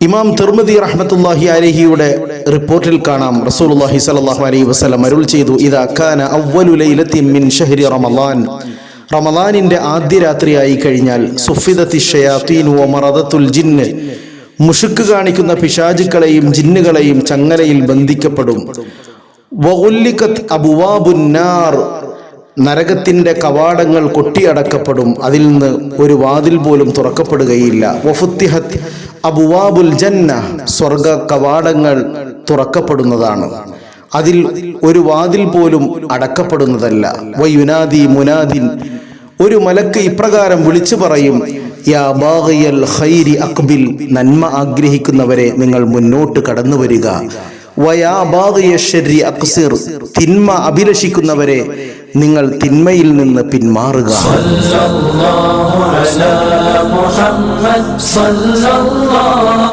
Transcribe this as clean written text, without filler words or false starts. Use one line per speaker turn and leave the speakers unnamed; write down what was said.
ഇമാം തിർമിദി റഹ്മത്തുള്ളാഹി അലൈഹിയുടെ റിപ്പോർട്ടിൽ കാണാം, റസൂലുള്ളാഹി സ്വല്ലല്ലാഹു അലൈഹി വസല്ലം അരുൾ ചെയ്തു, ഇദാ കാന അവ്വലു ലൈലത്തിൻ മിൻ ഷഹ്രി റമളാൻ, റമളാനിന്റെ ആദ്യ രാത്രിയായി കഴിഞ്ഞാൽ, സുഫിദത്തി ഷയാത്തീൻ വ മറദത്തുൽ ജിന്ന്, മുശുക്ക് കാണിക്കുന്ന പിശാചുക്കളെയും ജിന്നുകളെയും ചങ്ങലയിൽ ബന്ധിക്കപ്പെടും. വഗുല്ലികത് അബ്വാബുൻ നാർ, നരകത്തിന്റെ കവാടങ്ങൾ കൊട്ടിയടക്കപ്പെടും, അതിൽ നിന്ന് ഒരു വാതിൽ പോലും തുറക്കപ്പെടുകയില്ല. വഫുത്തിഹത് അബ്വാബുൽ ജന്ന, സ്വർഗ കവാടങ്ങൾ തുറക്കപ്പെടുന്നതാണ്, അതിൽ ഒരു വാതിൽ പോലും അടക്കപ്പെടുന്നതല്ല. വയുനാദി മുനാദിൻ, ഒരു മലക്ക് ഇപ്രകാരം വിളിച്ചു പറയും, യാ ബാഗിയൽ ഖൈരി അഖ്ബിൽ, നന്മ ആഗ്രഹിക്കുന്നവരെ നിങ്ങൾ മുന്നോട്ട് കടന്നു വരിക. വയാ ബാഗിയ ശർരി അഖ്സിർ, തിന്മ അഭിലഷിക്കുന്നവരെ നിങ്ങൾ തിന്മയിൽ നിന്ന് പിന്മാറുക.